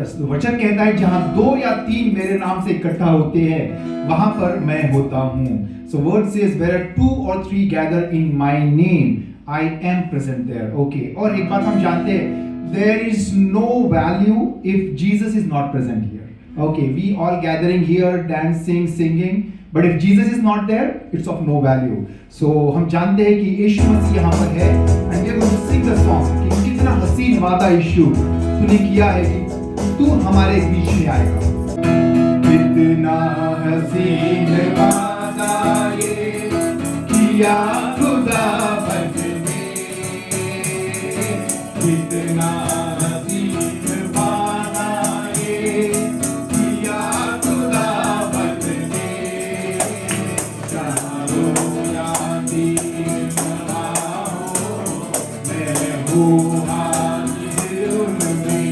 वचन कहता है जहां 2 या 3 मेरे नाम से इकट्ठा होते हैं वहां पर मैं होता हूं. So word says where 2 or 3 gather in my name I am present there. Okay. और एक बात हम जानते हैं there is no value if Jesus is not present here. Okay, we all gathering here dancing singing but if Jesus is not there it's of no value. So हम जानते हैं कि यीशु मसीह यहाँ पर है and we are going to sing the song कि कितना हसीन वादा यीशु तूने किया है कि तू हमारे बीच में आएगा. कितना हसीन वादा ये किया खुदा बंदे, कितना हसीन वादा ये किया खुदा बंदे. चारो यादी मैं हूँ हाजिर उनमें.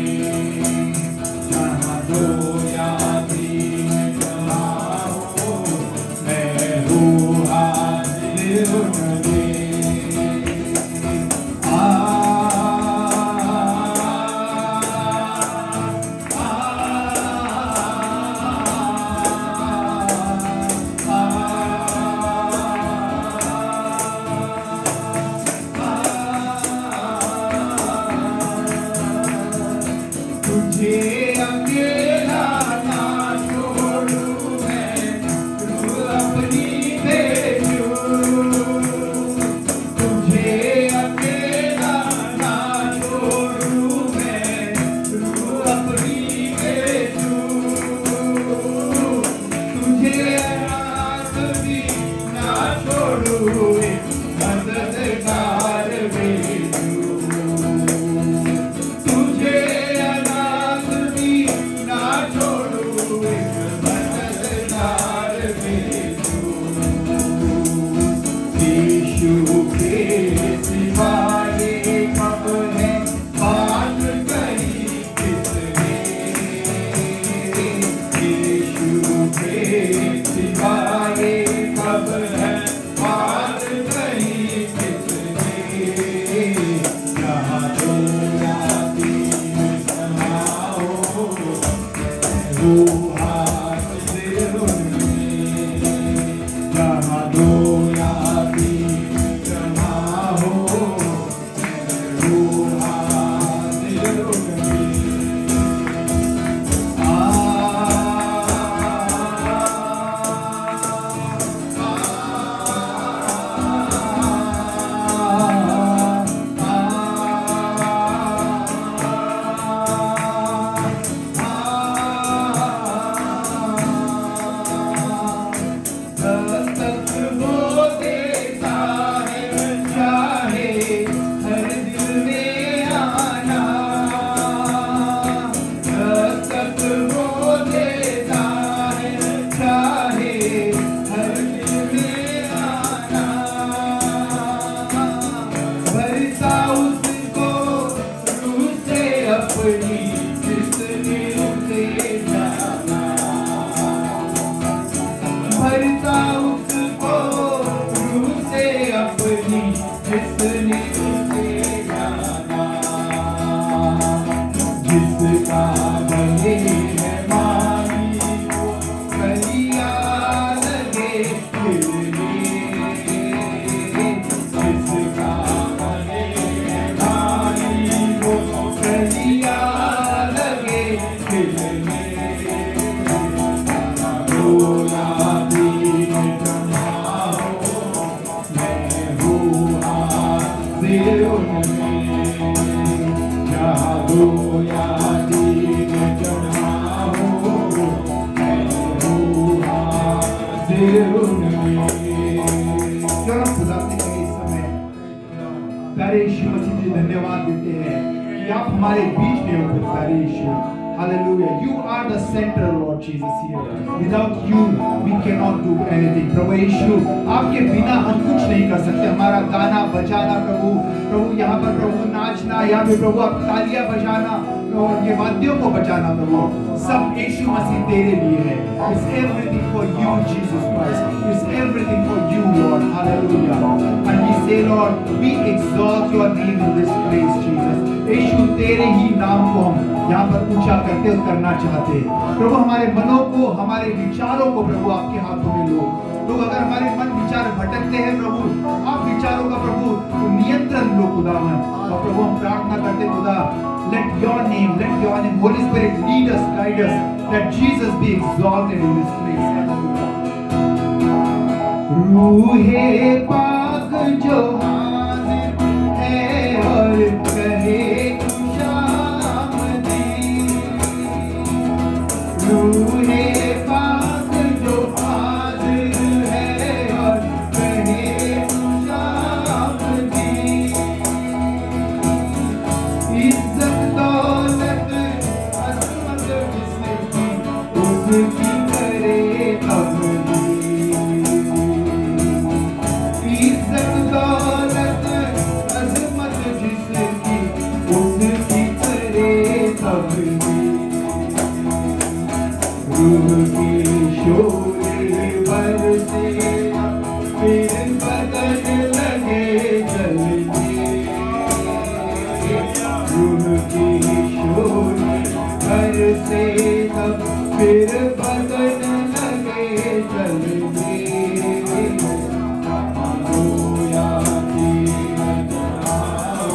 प्यारे यीशु मसीह जी धन्यवाद देते हैं कि आप हमारे बीच में हो प्यारे यीशु. Hallelujah. You are the center, Lord Jesus here. Without you, we cannot do anything. प्रभु यीशु, आपके बिना हम कुछ नहीं कर सकते. हमारा गाना बजाना प्रभु, प्रभु यहाँ पर प्रभु नाचना या फिर प्रभु आप तालियां बजाना और ये वाद्यों को बजाना प्रभु सब यीशु मसीह तेरे लिए है. It's everything for you, Jesus Christ. It's everything for you, Lord. Hallelujah. And we say, Lord, we exalt your name in this place, Jesus. यीशु तेरे ही नाम को हम यहाँ पर ऊंचा करते और करना चाहते हैं। प्रभु हमारे मनों को, हमारे विचारों को प्रभु आपके हाथों में लो। तो अगर हमारे मन विचार भटकते हैं प्रभु, आप विचारों का प्रभु नियंत्रण लो खुदावन। और प्रभु हम प्रार्थना करते खुदा, let your name, Holy Spirit lead us, guide us, that Jesus be exalted in this place. रूहे पाक जो हाजिर है और कहे खुशामदी, रूहे पाक जो हाजिर है और कहे खुशामदी, इज्जत दौलत अजमत जिसकी उसकी करे तबलीग, इज्जत दौलत अजमत जिसकी उसकी करे तबलीग, रूह की शोले बरसे फिर बदन लगे जलने, रूह की शोले बरसे तब फिर बदन लगे जलने, रोया तीर जलाओ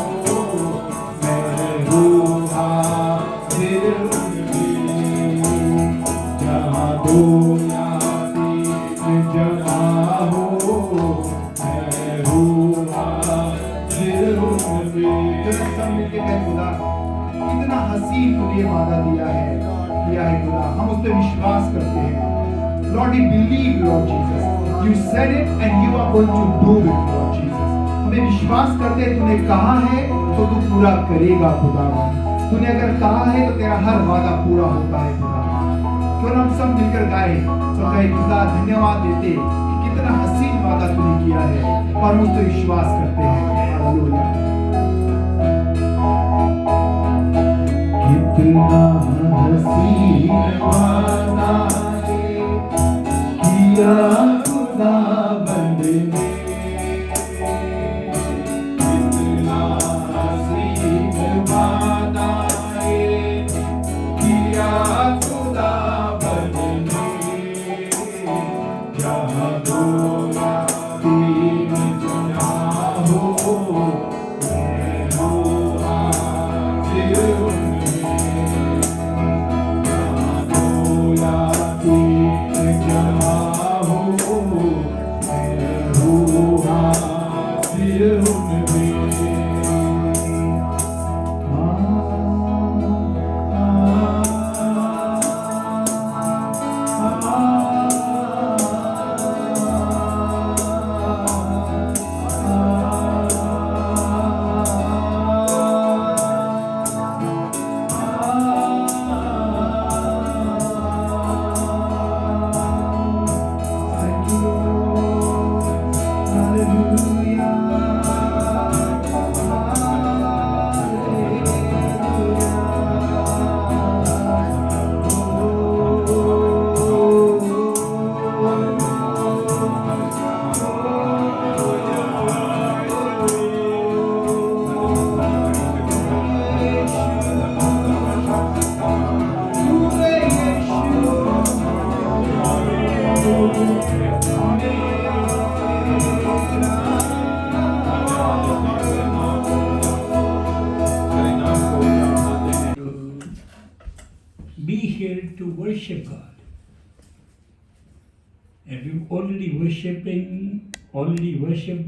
मैं हूँ हाजिर उनमें, जहाँ रोया तीर जलाओ मैं हूँ हाजिर उनमें। सब मिलके कहें खुदा, इतना हसीन तुझे वादा दिया है खुदा, हम उस पर विश्वास करते हैं। Lord, we believe, Lord Jesus. You said it and you are going to do it, Lord Jesus. हमें विश्वास करते हैं, तूने कहा है तो तू पूरा करेगा खुदा। तूने अगर कहा है तो तेरा हर वादा पूरा होता है खुदा। क्यों हम सब मिलकर गाए तो कहे खुदा धन्यवाद देते कि कितना हसीन वादा तूने किया है और हम उस पर विश्वास करते हैं। हालेलुया। कितना हसीन वादा किया खुदा बंदे ने, कितना हसीन वादा किया खुदा बंदे ने, जहाँ रोया तीर जना हो मैं हूँ हाजिर उनमें, जहाँ रोया तीर जना हो मैं हूँ हाजिर उनमें। Be here to worship God. And we've already worshipped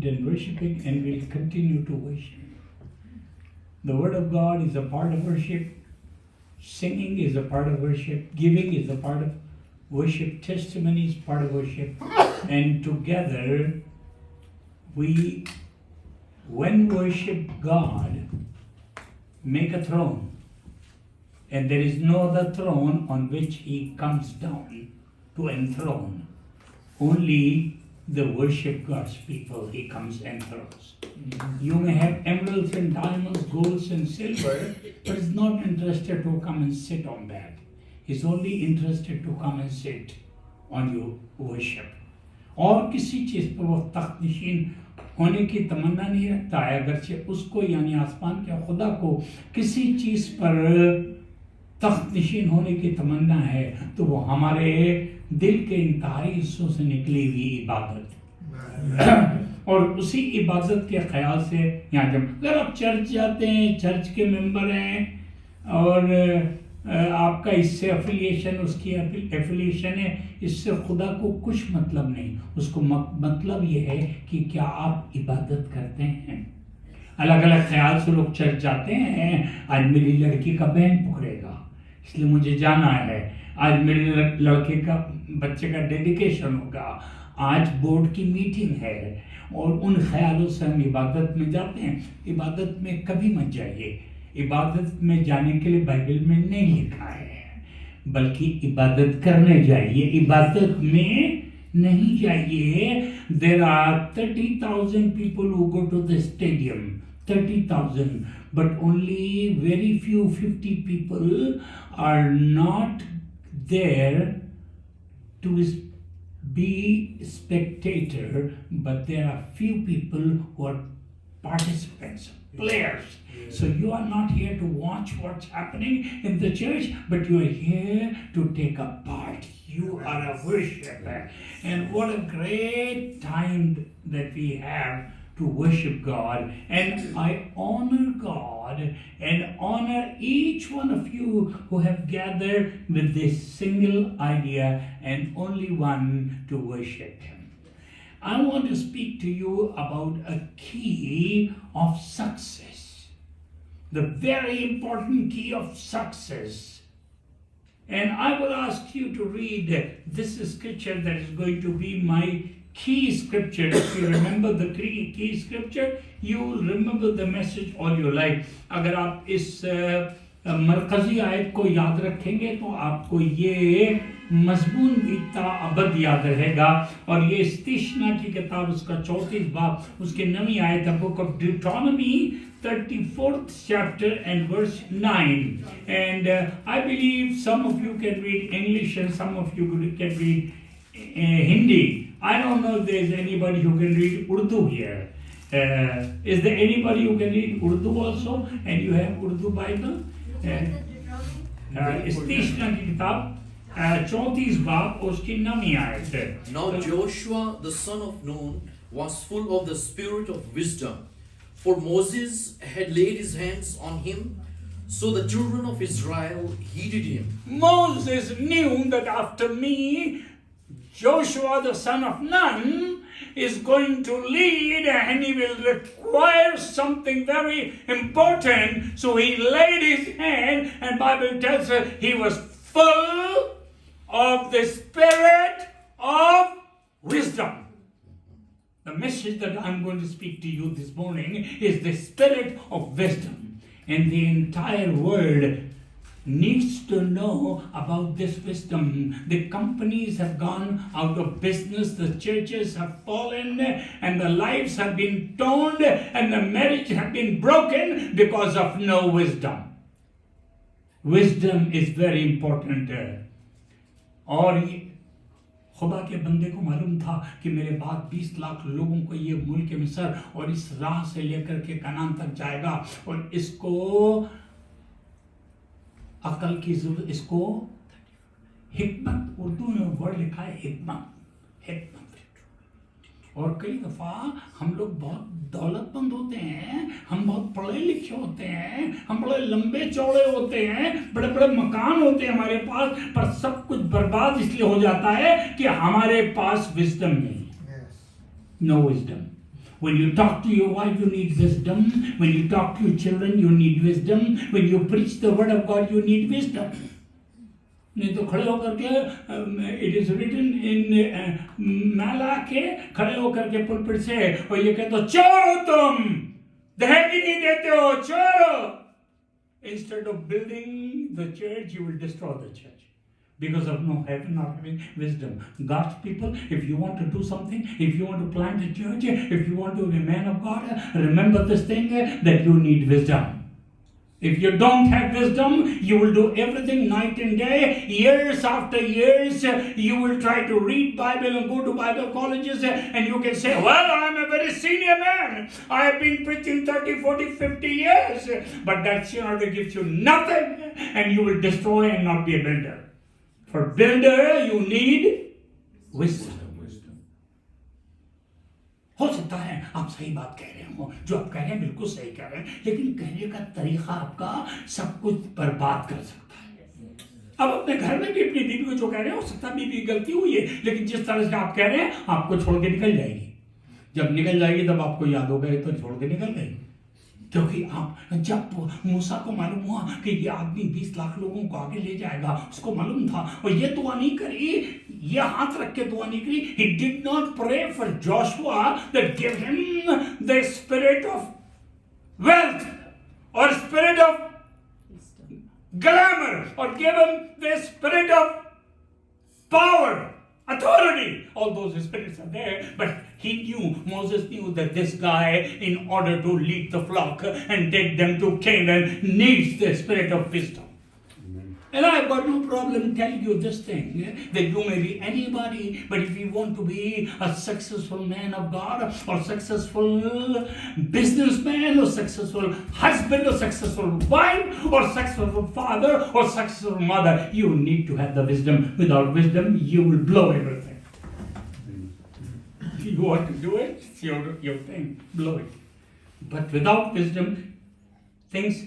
and worshiping, and will continue to worship. The Word of God is a part of worship. Singing is a part of worship. Giving is a part of worship. Testimony is part of worship. And together, when worship God, make a throne. And there is no other throne on which He comes down to enthrone. Only the worship God's people He comes and enthrones. You may have emeralds and diamonds, golds and silver, but He's not interested to come and sit on that. He's only interested to come and sit on your worship. और किसी चीज पर वो तख्त नशीन होने की तमन्ना नहीं रखता है, अगरचे उसको यानी आसमान के खुदा को किसी चीज पर तख्त नशीन होने की तमन्ना है, तो वो हमारे दिल के इंतहाई हिस्सों से निकली हुई इबादत और उसी इबादत के ख्याल से यहाँ जब अगर आप चर्च जाते हैं, चर्च के मेंबर हैं और आपका इससे एफिलिएशन, उसकी एफिलिएशन है, इससे खुदा को कुछ मतलब नहीं। उसको मतलब ये है कि क्या आप इबादत करते हैं। अलग अलग ख्याल से लोग चर्च जाते हैं, आज मेरी लड़की का बहन पकड़ेगा इसलिए मुझे जाना है, आज मेरे लड़के का बच्चे का डेडिकेशन होगा, आज बोर्ड की मीटिंग है, और उन ख्यालों से हम इबादत में जाते हैं। इबादत में कभी मत जाइए। इबादत में जाने के लिए बाइबल में नहीं लिखा है, बल्कि इबादत करने जाइए, इबादत में नहीं जाइए। There are 30,000 people who go to the stadium, 30,000, but only very few, 50 people are not there to be spectator, but there are few people who are participants, players. So you are not here to watch what's happening in the church, but you are here to take a part. You are a worshiper. And what a great time that we have to worship God. And I honor God and honor each one of you who have gathered with this single idea and only one to worship Him. I want to speak to you about a key of success. The very important key of success. And I will ask you to read this scripture that is going to be my key scripture. If you remember the key scripture, you will remember the message all your life. अगर आप इस मरकजी आयत को याद रखेंगे तो आपको ये मजमून भी ताअबद याद रहेगा। और ये इस्तिशना की किताब, उसका 34 बाब, उसके 9वीं आयत, book of Deuteronomy 34th chapter and verse 9. And I believe some of you can read English and some of you can read Hindi. I don't know if there is anybody who can read Urdu here. Is there anybody who can read Urdu also? And you have Urdu Bible? इस्तिशना की किताब 34 बाब उसकी 9वीं आयत है। Now Joshua the son of Nun was full of the spirit of wisdom, for Moses had laid his hands on him, so the children of Israel heeded him. Moses knew that after me, Joshua the son of Nun is going to lead and he will require something very important. So he laid his hand, and Bible tells us he was full of the spirit of wisdom. The message that I'm going to speak to you this morning is the spirit of wisdom. And the entire world needs to know about this wisdom. The companies have gone out of business, the churches have fallen, and the lives have been torn, and the marriage have been broken because of no wisdom. Wisdom is very important. और खुदा के बंदे को मालूम था कि मेरे बाद 20 लाख लोगों को ये मुल्क मिस्र और इस राह से लेकर के कनान तक जाएगा, और इसको अकल की जरूरत, इसको हिकमत, उर्दू में वर्ड लिखा है हिकमत। और कई दफा हम लोग बहुत दौलतमंद होते हैं, हम बहुत पढ़े लिखे होते हैं, हम बड़े लंबे चौड़े होते हैं, बड़े बड़े मकान होते हैं हमारे पास, पर सब कुछ बर्बाद इसलिए हो जाता है कि हमारे पास विजडम नहीं। No wisdom. When you talk to your wife, you need wisdom. When you talk to your children, you need wisdom. When you preach the word of God, you need wisdom. नहीं तो खड़े होकर के it is written in नाला के खड़े होकर के पुलपिट से और ये कहते हो चोर हो तुम, दहेज नहीं देते हो, चोर हो। Instead of building the church, you will destroy the church because of no having not having wisdom. God's people, if you want to do something, if you want to plant a church, if you want to be a man of God, remember this thing that you need wisdom. If you don't have wisdom, you will do everything night and day, years after years. You will try to read Bible and go to Bible colleges, and you can say, well, I'm a very senior man. I have been preaching 30, 40, 50 years. But that seniority gives you nothing, and you will destroy and not be a builder. For builder, you need wisdom. हो सकता है आप सही बात कह रहे हो, जो आप कह रहे हैं बिल्कुल सही कह रहे हैं, लेकिन कहने का तरीका आपका सब कुछ बर्बाद कर सकता है। अब अपने घर में भी अपनी बीवी को जो कह रहे हैं, हो सकता है बीवी की गलती हुई है, लेकिन जिस तरह से आप कह रहे हैं आपको छोड़ के निकल जाएगी। जब निकल जाएगी तब आपको याद होगा ये तो छोड़ के निकल गई, क्योंकि आप जब मूसा को मालूम हुआ कि ये आदमी 20 लाख लोगों को आगे ले जाएगा, उसको मालूम था, और ये दुआ नहीं करी, ये हाथ रख के दुआ नहीं करी। He did not pray for Joshua that give him the spirit of wealth or spirit of glamour or give him the spirit of power, authority. All those spirits are there, but Moses knew that this guy, in order to lead the flock and take them to Canaan, needs the spirit of wisdom. And I've got no problem telling you this thing, that you may be anybody, but if you want to be a successful man of God, or successful businessman, or successful husband, or successful wife, or successful father, or successful mother, you need to have the wisdom. Without wisdom, you will blow everything. You want to do it, it's your thing, blow it. But without wisdom, things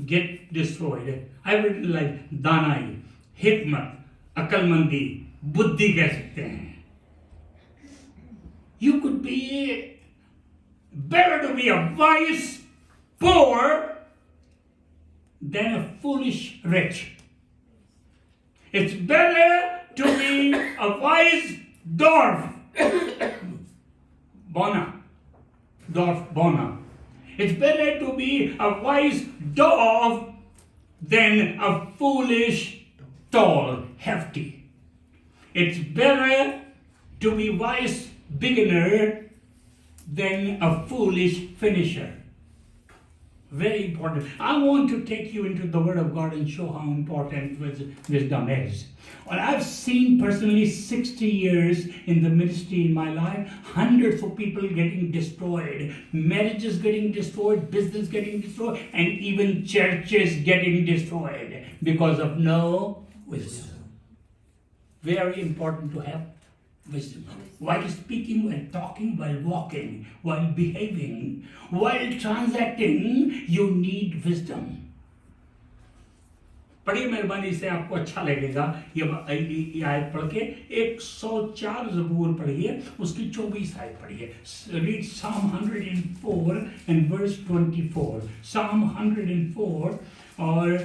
get destroyed. I would like दानाई, हिकमत, अकलमंदी, बुद्धि कह सकते हैं. You could be better to be a wise poor than a foolish rich. It's better to be a wise dwarf. Dwarf Bona. It's better to be a wise dwarf than a foolish, tall, hefty. It's better to be wise beginner than a foolish finisher. Very important. I want to take you into the Word of God and show how important wisdom is. Well, I've seen personally 60 years in the ministry in my life, hundreds of people getting destroyed, marriages getting destroyed, business getting destroyed, and even churches getting destroyed because of no wisdom. Very important to have wisdom. While speaking, while talking, while walking, while behaving, while transacting, you need wisdom. बड़ी मेहरबानी से आपको अच्छा लगेगा ये आयत पढ़ के 104 ज़बूर पढ़िए, उसकी 24 आयत पढ़िए. Read Psalm 104 and verse 24. Psalm 104 or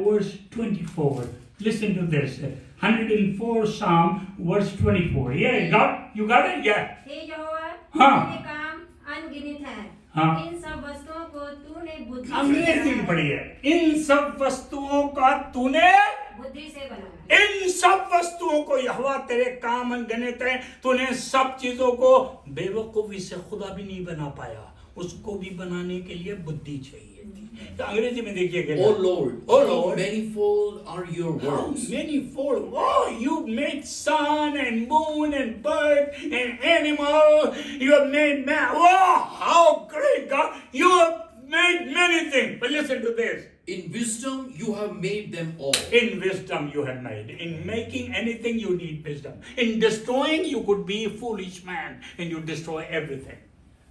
verse 24. Listen to this. 104 Psalm verse 24. Yeah, you got it? Yeah. हे यहोवा, हाँ. तेरे काम अनगिनत हैं. हाँ. इन सब वस्तुओं को तूने बुद्धि अंग्रेजी में पढ़िए. इन सब वस्तुओं का तूने बुद्धि से बनाया. इन सब वस्तुओं को यहोवा तेरे काम अनगिनत हैं. तूने सब चीजों को बेवकूफी से खुदा भी नहीं बना पाया, उसको भी बनाने के लिए बुद्धि चाहिए थी. तो अंग्रेजी में देखिएगा. Oh Lord, Oh how Lord, manifold are your how works. manifold. Oh, you made sun and moon and bird and animal. You have made man. Oh, how great God. You have made many things. But listen to this. In wisdom you have made them all. In wisdom you have made. In making anything you need wisdom. In destroying you could be a foolish man and you destroy everything.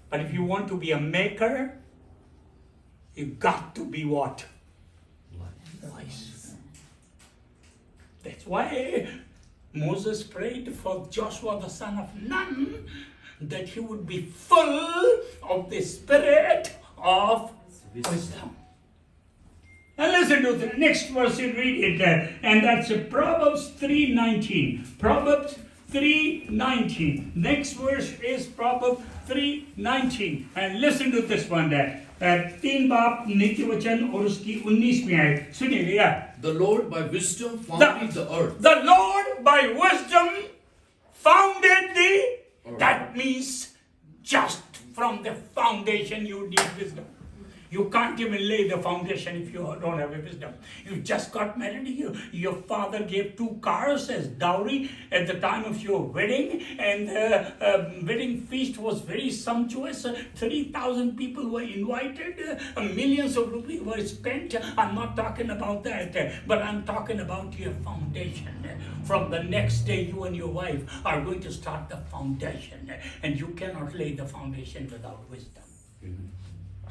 But if you want to be a maker, you've got to be what? Wise. That's why Moses prayed for Joshua the son of Nun that he would be full of the spirit of wisdom. And listen to the next verse, you read it there, and that's Proverbs 3:19. Proverbs 3:19. Next verse is Proverbs 3:19. And listen to this one there. 3 बाप नीति वचन और उसकी 19वीं आयत सुनिएगा. The Lord by wisdom founded the earth. The Lord by wisdom founded the earth. That means just from the foundation you need wisdom. You can't even lay the foundation if you don't have a wisdom. You just got married. Your father gave 2 cars as dowry at the time of your wedding, and the wedding feast was very sumptuous. 3,000 people were invited. Millions of rupees were spent. I'm not talking about that, but I'm talking about your foundation. From the next day, you and your wife are going to start the foundation, and you cannot lay the foundation without wisdom.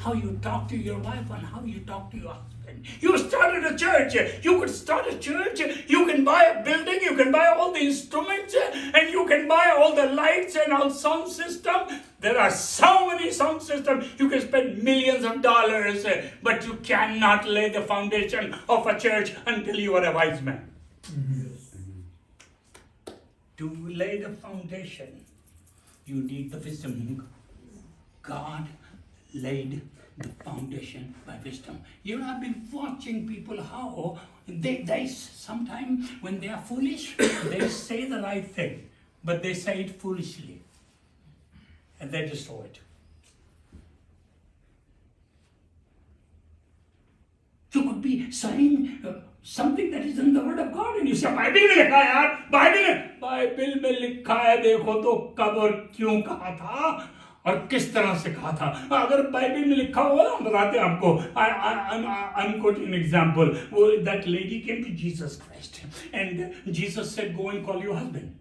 How you talk to your wife and how you talk to your husband. You started a church. You could start a church. You can buy a building. You can buy all the instruments, and you can buy all the lights and all sound system. There are so many sound systems. You can spend millions of dollars, but you cannot lay the foundation of a church until you are a wise man. To lay the foundation, you need the wisdom. God laid the foundation by wisdom. You know, I've been watching people how they sometimes when they are foolish, they say the right thing, but they say it foolishly, and they destroy it. You could be saying something that is in the word of God, and you say, Bible में लिखा है यार, Bible में लिखा है, देखो तो कब और क्यों कहा था और किस तरह से कहा था. अगर बाइबल में लिखा हुआ हम बताते हैं आपको. I'm quoting an example. That lady came to Jesus Christ, and Jesus said, go and call your husband.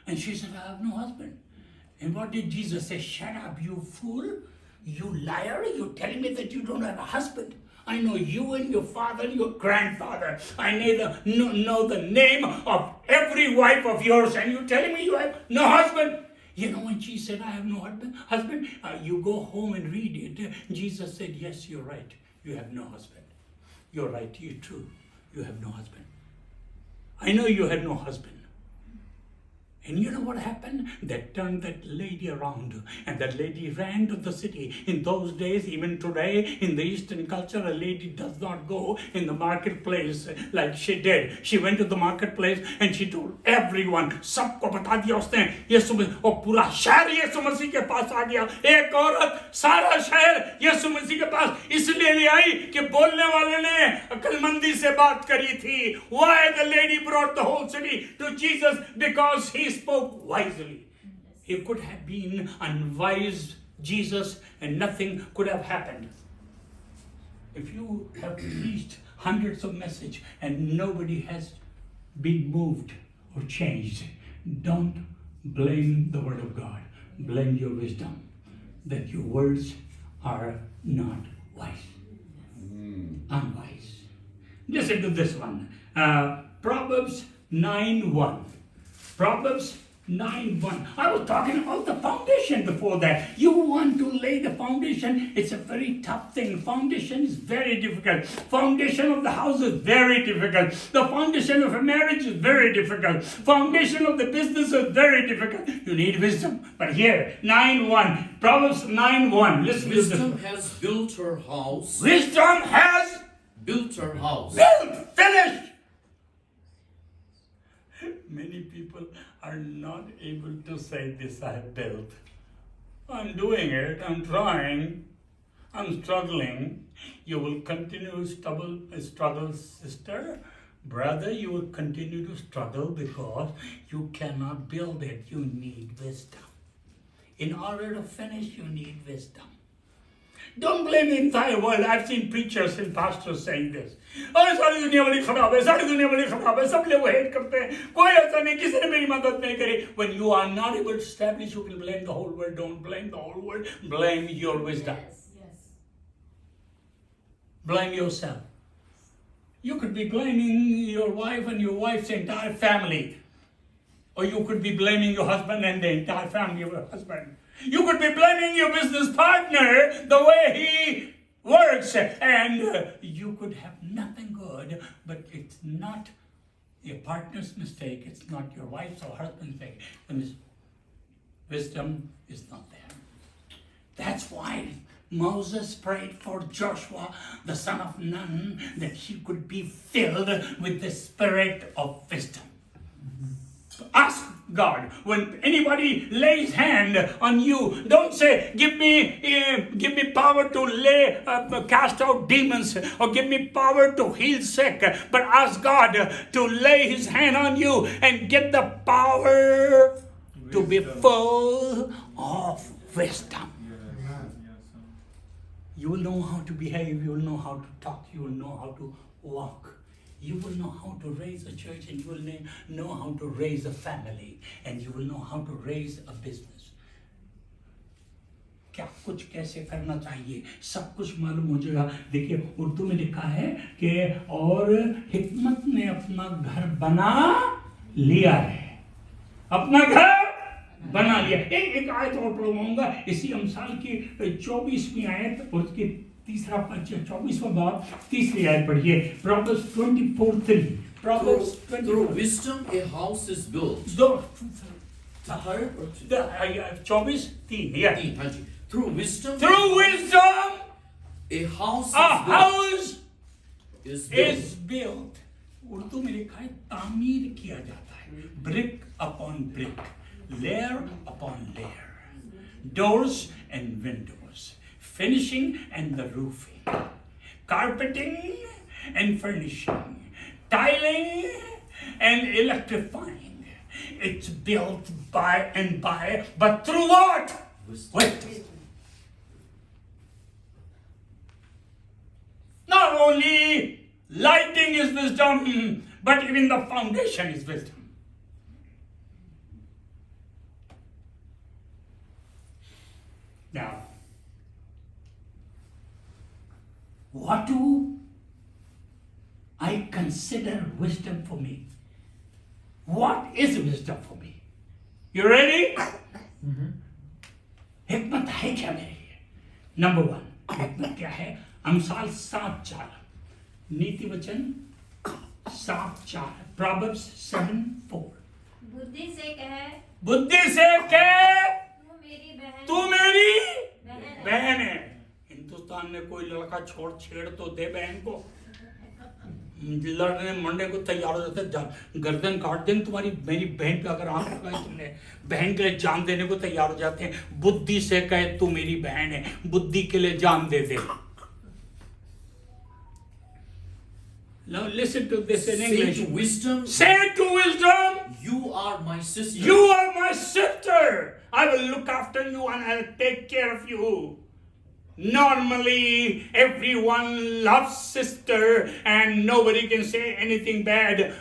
And she said, I have no husband. And what did Jesus say? Shut up, you fool, you liar, you're telling me that you don't have a husband. I know you and your father and your grandfather. I know the name of every wife of yours, and you're telling me you have no husband. You know, when she said, I have no husband, you go home and read it. Jesus said, yes, you're right. You have no husband. You're right, you're true. You have no husband. I know you had no husband. And you know what happened? They turned that lady around, and that lady ran to the city. In those days, even today, in the Eastern culture, a lady does not go in the marketplace like she did. She went to the marketplace and she told everyone, सबको बता दिया उसने, यीशु मसीह, और पूरा शहर यीशु मसीह के पास आ गया. एक औरत सारा शहर यीशु मसीह के पास इसलिए ले आई कि बोलने वाले ने अक्लमंदी से बात करी थी. Why the lady brought the whole city to Jesus? Because he spoke wisely. He could have been unwise Jesus and nothing could have happened. If you have preached hundreds of messages and nobody has been moved or changed, don't blame the word of God. Blame your wisdom that your words are not wise. Unwise. Listen to this one. Proverbs 9:1. Proverbs 9:1. I was talking about the foundation before that. You want to lay the foundation. It's a very tough thing. Foundation is very difficult. Foundation of the house is very difficult. The foundation of a marriage is very difficult. Foundation of the business is very difficult. You need wisdom. But here, 9:1. Proverbs 9:1. Listen to Wisdom this. has built her house. Wisdom has Built her house. built, finished. Many people are not able to say this, I have built. I'm doing it, I'm trying, I'm struggling. You will continue to struggle, sister. Brother, you will continue to struggle because you cannot build it. You need wisdom. In order to finish, you need wisdom. Don't blame the entire world. I've seen preachers and pastors saying this. अरे सारी दुनिया बड़ी खराब है, सारी दुनिया बड़ी खराब है, सब लोग हेट करते हैं, कोई ऐसा नहीं, किसी ने मेरी मदद नहीं करी. When you are not able to establish, you can blame the whole world. Don't blame the whole world. Blame your wisdom. Yes. Blame yourself. You could be blaming your wife and your wife's entire family. Or you could be blaming your husband and the entire family of your husband. You could be blaming your business partner the way he works, and you could have nothing good, but it's not your partner's mistake, it's not your wife's or husband's mistake. The wisdom is not there. That's why Moses prayed for Joshua, the son of Nun, that he could be filled with the spirit of wisdom. Ask God. When anybody lays hand on you, don't say, give me power to cast out demons, or give me power to heal sick. But ask God to lay His hand on you and get the power to be full of wisdom. You will know how to behave, you will know how to talk, you will know how to walk. You will know how to raise a church, and you will know how to raise a family, and you will know how to raise a business. क्या कुछ कैसे करना चाहिए सब कुछ मालूम हो जाएगा. देखिए उर्दू में लिखा है कि और हिकमत ने अपना घर बना लिया है, अपना घर बना लिया. एक आयत और पढ़वाऊंगा इसी अमसाल की 24वीं आयत और उसकी तीसरा 24वां बाब तीसरी आयत पढ़िए. Proverbs 24:3. Proverbs 24. Through wisdom a house is built. 24:3. Yeah. हाँ जी. Through wisdom a house is is built. built. Urdu में लिखा है तामीर किया जाता है. Brick upon brick, layer upon layer, doors and windows, finishing and the roofing, carpeting and furnishing, tiling and electrifying. It's built but through what? Wisdom. Not only lighting is wisdom, but even the foundation is wisdom. Now, what do I consider wisdom for me? What is wisdom for me? You ready? हिकमत है क्या मेरे लिए? Number 1 हिकमत क्या है? अमसाल 7:4, नीति वचन 7:4, Proverbs 7:4. बुद्धि से कहे तू मेरी बहन है. हिंदुस्तान में कोई लड़का छोड़ छेड़ तो दे बहन को, लड़ने मंडे को तैयार हो जाते, गर्दन काट देंगे तुम्हारी. मेरी बहन पे अगर आंख लगाई तुमने, बहन के लिए जान देने को तैयार हो जाते हैं. बुद्धि से कहे तू मेरी बहन है, बुद्धि के लिए जान दे दे. Now listen to this in English. Say to wisdom, you are my sister. You are my sister. I will look after you and I'll take care of you. Normally, everyone loves sister and nobody can say anything bad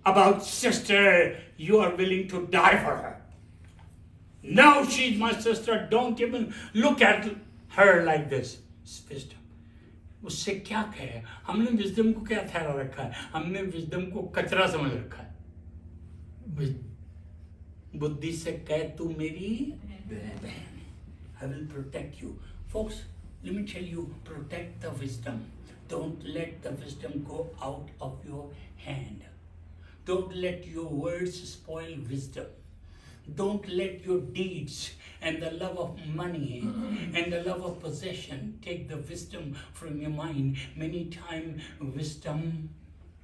about sister. You are willing to die for her. Now she's my sister. Don't even look at her like this. It's wisdom. उससे क्या कहे? हमने wisdom को क्या ठहरा रखा है? हमने विजडम को कचरा समझ रखा है. बुद्धि से कहे तू मेरी बहन है. I will protect you. Folks, let me tell you, protect the wisdom. Don't let the wisdom go out of your hand. Don't let your words spoil wisdom. Don't let your deeds and the love of money and the love of possession take the wisdom from your mind. Many times wisdom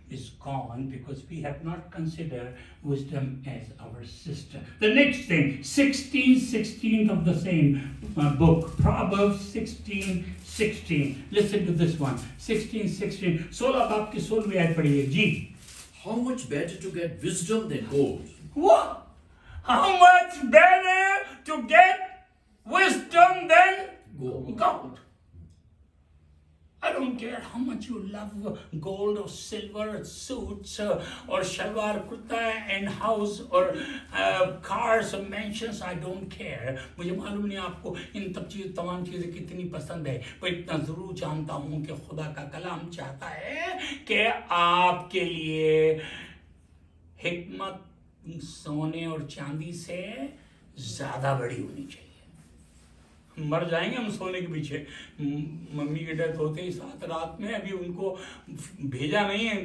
is gone because we have not considered wisdom as our sister. The next thing, 16th of the same book, Proverbs 16:16. Listen to this one, 16:16. 16 बाप की 16वीं आयत पढ़िए जी. How much better to get wisdom than gold? What? How much better to get wisdom than gold? I don't care how much you love gold or silver or suits or shalwar kurta and house or cars or mansions. I don't care. मुझे मालूम नहीं आपको इन तमाम चीज़ें कितनी पसंद है, पर इतना ज़रूर जानता हूँ कि खुदा का कलाम चाहता है कि आपके लिए हिकमत सोने और चांदी से ज़्यादा बड़ी होनी चाहिए. मर जाएंगे हम सोने के पीछे. मम्मी की डेथ होते ही 7 रात में, अभी उनको भेजा नहीं है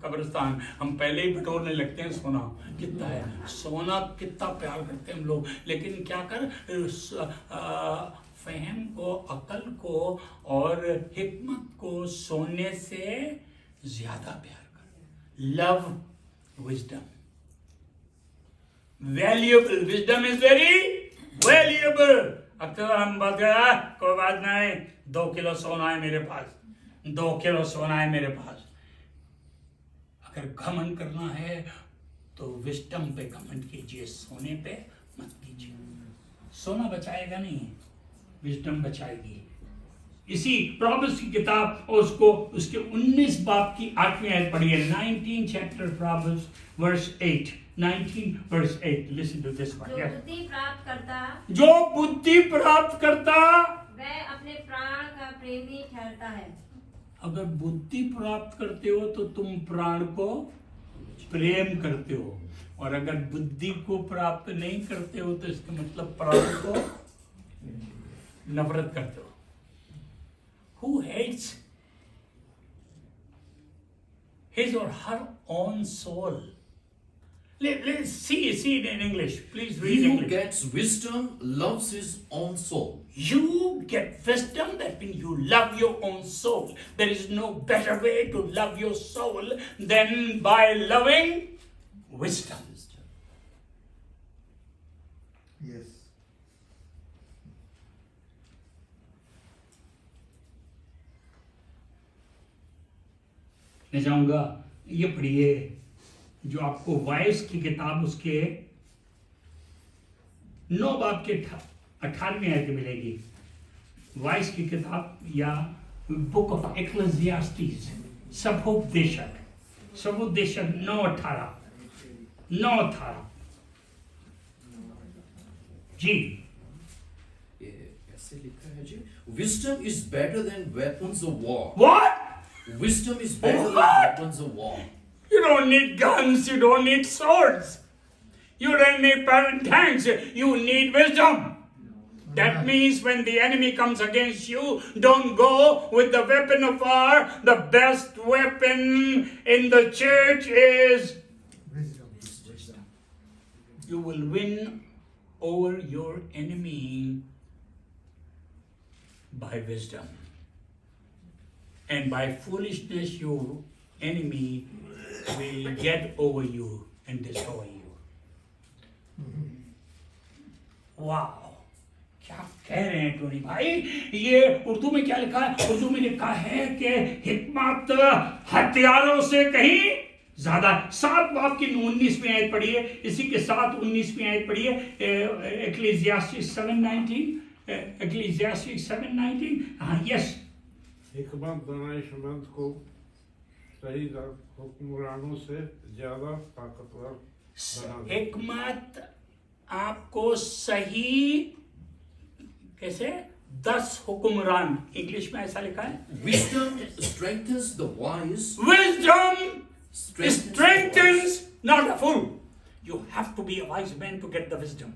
कब्रिस्तान, हम पहले ही बटोरने लगते हैं सोना. कितना है सोना, कितना प्यार करते हैं हम लोग. लेकिन क्या कर फहम को, अकल को और हिकमत को सोने से ज़्यादा प्यार कर. Love wisdom. Valuable. Wisdom is very valuable. अक्सर हम बात करें कोई बात नहीं 2 किलो सोना है मेरे पास 2 किलो सोना है मेरे पास अगर घमंड करना है तो विस्डम पे घमंड कीजिए सोने पे मत कीजिए सोना बचाएगा नहीं विस्डम बचाएगी इसी प्रॉब्स की किताब उसको उसके 19 बाब की 8वीं आयत पढ़िए 19 chapter प्रॉब्स verse 8 19 verse 8 listen to this one जो yes बुद्धि प्राप्त करता जो बुद्धि प्राप्त करता वह अपने प्राण का प्रेमी ठहरता है अगर बुद्धि प्राप्त करते हो तो तुम प्राण को प्रेम करते हो और अगर बुद्धि को प्राप्त नहीं करते हो तो इसका मतलब प्राण को नफरत करते हो who hates his or her own soul let's see it in English please He read who English gets wisdom loves his own soul. You get wisdom, that means you love your own soul. There is no better way to love your soul than by loving wisdom. Yes. मैं चाहूंगा ये पढ़िए जो आपको voice की किताब उसके 9 बाब के 18वें आयत में मिलेगी वॉइस की किताब या बुक ऑफ एक्लेसियास्टिस सबोपदेशक 9:18 जी ऐसे लिखा है जी Wisdom is better than weapons of war. What? Wisdom is better than What? weapons of war. You don't need guns, you don't need swords, you don't need parent tanks, you need wisdom. That means when the enemy comes against you, don't go with the weapon of war. The best weapon in the church is wisdom. You will win over your enemy by wisdom. And by foolishness, your enemy will get over you and destroy you. Wow! क्या कह रहे हैं Tony भाई ये उर्दू में क्या लिखा है उर्दू में लिखा है कि हिकमत हथियारों से कहीं ज्यादा 7 बाब की 19वीं आयत पढ़िए इसी के साथ 19वीं आयत पढ़िए एक्लेसियास्टिस 7:19 हाँ यस हिकमत दानिशमंद को सही हुक्मरानों से ज्यादा ताकतवर बना हिकमत आपको सही कैसे 10 हुक्मरान इंग्लिश में ऐसा लिखा है Wisdom strengthens the wise. wisdom Strengthens the strengthens not a fool you have to be a wise man to get the wisdom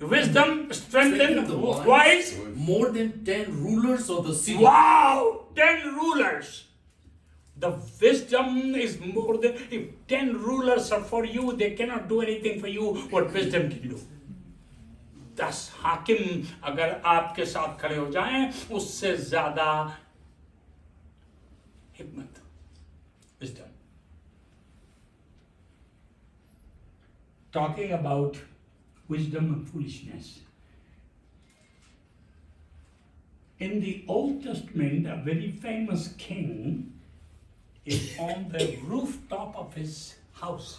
wisdom strengthens the wise more than 10 rulers of the city. wow 10 rulers the wisdom is more than if 10 rulers are for you they cannot do anything for you what wisdom can do 10 हाकिम अगर आपके साथ खड़े हो जाएं उससे ज्यादा हिकमत wisdom talking about wisdom and foolishness in the Old Testament a very famous king is on the rooftop of his house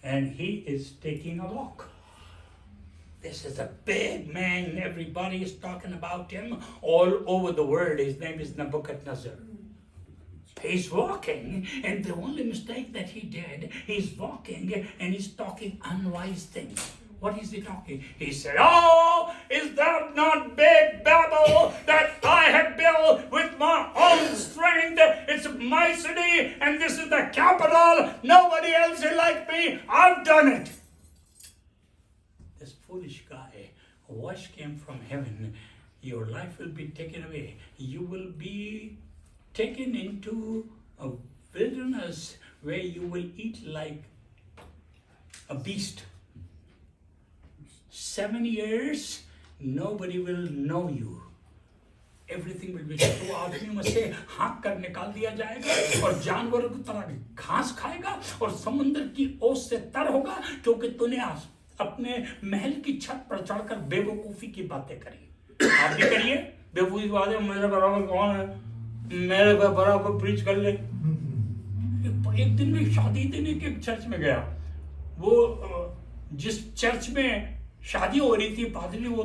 and he is taking a walk. This is a big man, everybody is talking about him all over the world. His name is Nebuchadnezzar. He's walking, and the only mistake that he did, he's walking and he's talking unwise things. What is he talking? He said, oh, is that not big Babel that I have built with my own strength? It's my city, and this is the capital. Nobody else is like me. I've done it. This foolish guy, a voice came from heaven. Your life will be taken away. You will be taken into a wilderness where you will eat like a beast. 7 years, nobody will know you. Everything will be, तो आदमी में से हाँक कर निकाल दिया जाएगा और जानवरों की तरह घास खाएगा और समुद्र की ओस से तर होगा, क्योंकि तूने अपने महल की छत पर चढ़कर बेवकूफी की बातें करी। आप भी करिए बेवकूफी की बातें, मेरे बराबर कौन है, मेरे बराबर प्रीच कर ले। एक दिन में शादी देने के चर्च में गया, वो जिस चर्च में शादी हो रही थी, पादरी वो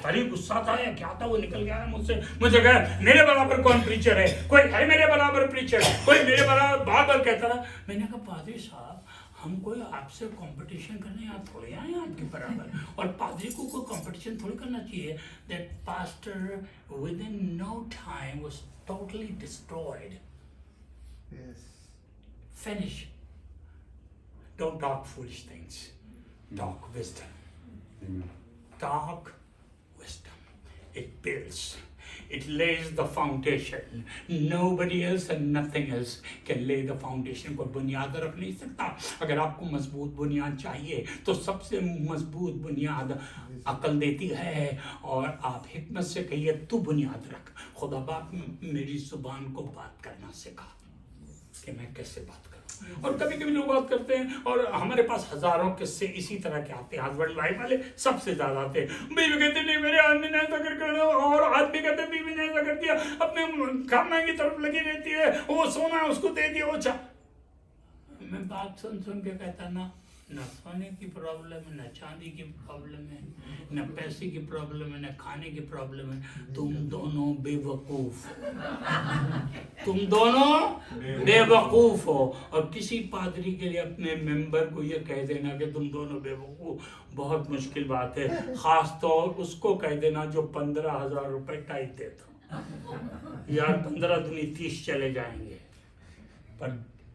बड़ी गुस्सा था या क्या था, वो निकल गया मुझे कहा मेरे बराबर कौन प्रीचर है, कोई है मेरे बराबर प्रीचर, कोई मेरे बराबर बार कहता रहा। मैंने कहा पादरी साहब, हम कोई आपसे कंपटीशन करने यहाँ थोड़े आए हैं आपके बराबर, और पादरी को कोई कंपटीशन थोड़ी करना चाहिए। That pastor within no time was totally destroyed, finish. Don't talk foolish things. Talk wisdom. Talk wisdom. It builds. It lays the foundation. Nobody else and nothing else can lay the foundation. कोई बुनियाद रख नहीं सकता। अगर आपको मजबूत बुनियाद चाहिए तो सबसे मजबूत बुनियाद अकल देती है, और आप हिकमत से कहिए तू बुनियाद रख। खुदा बाप मेरी जुबान को बात करना सिखा कि मैं कैसे बात करूं। और कभी कभी लोग बात करते हैं, और हमारे पास हजारों किस्से इसी तरह के आते हैं, हस्बैंड वाइफ वाले सबसे ज्यादा आते हैं। बीवी कहते नहीं मेरे आदमी ने ऐसा कर, और आदमी कहते बीवी ने ऐसा कर दिया, अपने खाना की तरफ लगी रहती है, वो सोना उसको दे दिया, वो मैं बात सुन सुन के कहता न सोने की प्रॉब्लम है, न चांदी की प्रॉब्लम है, न पैसे की प्रॉब्लम है, न खाने की प्रॉब्लम है, तुम दोनों बेवकूफ, तुम दोनों बेवकूफ हो। और किसी पादरी के लिए अपने मेंबर को ये कह देना कि तुम दोनों बेवकूफ बहुत मुश्किल बात है, खास तौर उसको कह देना जो 15,000 रुपए टाइप देता। यार 15 दूनी 30 चले जाएंगे। पर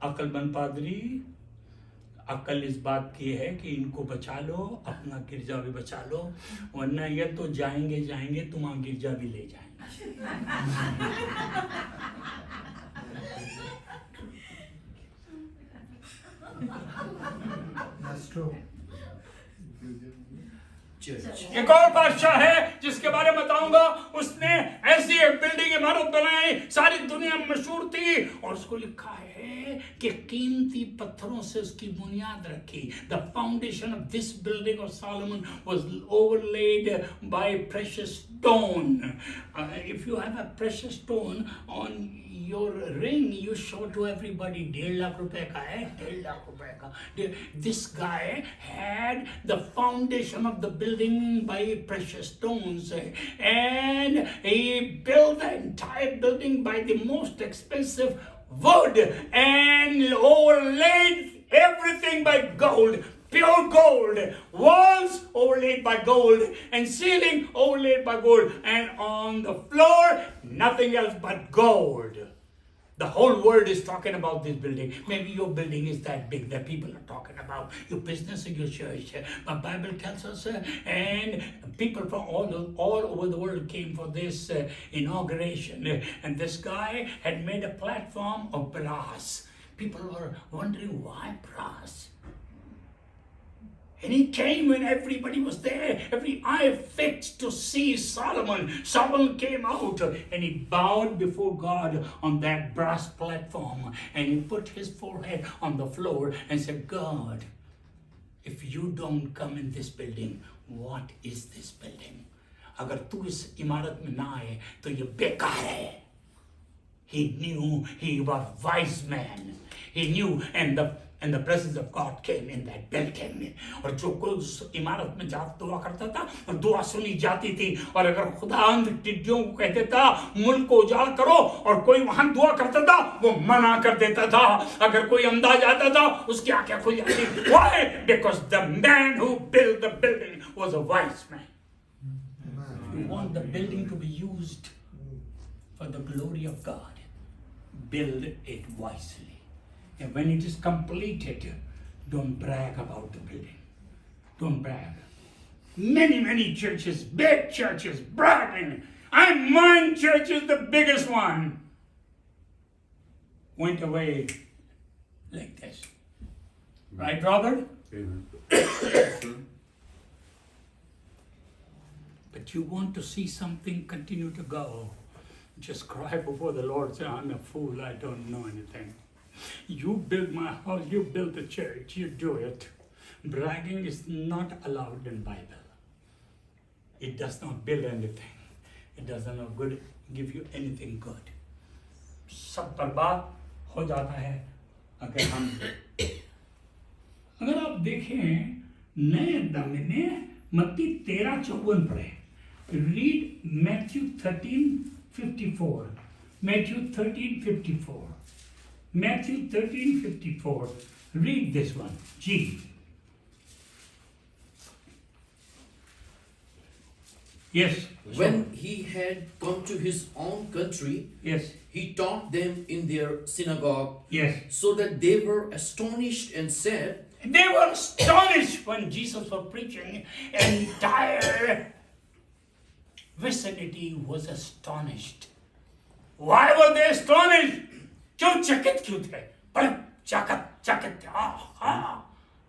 अक्लमंद पादरी, अकल इस बात की है कि इनको बचा लो, अपना गिरजा भी बचा लो, वरना ये तो जाएंगे तुम्हारा गिरजा भी ले जाएंगे। That's true. एक और बादशाह है जिसके बारे में बताऊंगा, उसने ऐसी एक बिल्डिंग इमारत बनाई, सारी दुनिया में मशहूर थी, और उसको लिखा है कि कीमती पत्थरों से उसकी बुनियाद रखी। The foundation of this building of Solomon was overlaid by precious stone. If you have a precious stone on your ring, you show to everybody 1.5 lakh रुपए का है, 1.5 लाख रुपए का। This guy had the foundation of the building by precious stones, and he built the entire building by the most expensive wood and overlaid everything by gold, pure gold, walls overlaid by gold and ceiling overlaid by gold, and on the floor nothing else but gold. The whole world is talking about this building. Maybe your building is that big that people are talking about, your business or your church. But Bible tells us, and people from all over the world came for this inauguration. And this guy had made a platform of brass. People were wondering why brass. And he came when everybody was there, every eye fixed to see Solomon. Solomon came out and he bowed before God on that brass platform, and he put his forehead on the floor and said, God, if you don't come in this building, what is this building? अगर तू इस इमारत में ना आए तो ये बेकार है. He knew he was a wise man. He knew, and the presence of God came in that building. और जो कोई उस इमारत में जाता दुआ करता था और दुआ सुनी जाती थी. और अगर खुदा टिड्डियों को कहते था मुल्क को उजाड़ करो और कोई वहां दुआ करता था, वो मना कर देता था. अगर कोई अंधा जाता था उसकी आंखें खुल जाती. Why? Because the man who built the building was a wise man. You want the building to be used for the glory of God, build it wisely. And when it is completed, don't brag about the building. Don't brag. Many churches, big churches, bragging. Mine church is the biggest one. Went away like this. Right, Robert? Amen. But you want to see something continue to go. Just cry before the Lord, say, I'm a fool, I don't know anything. You build my house, you build the church, you do it. Bragging is not allowed in Bible. It does not build anything. It does not give you anything good. सब बर्बाद हो जाता है अगर आप देखें नए दम में मत्ती 13:54 पढ़े. Read Matthew 13:54. Matthew 13:54. Matthew 13:54. Read this one. G. Yes. When he had come to his own country, Yes. he taught them in their synagogue, Yes. so that they were astonished and said, They were astonished when Jesus was preaching. Entire vicinity was astonished. Why were they astonished? क्यों चकित क्यों थे? बड़े चकित थे.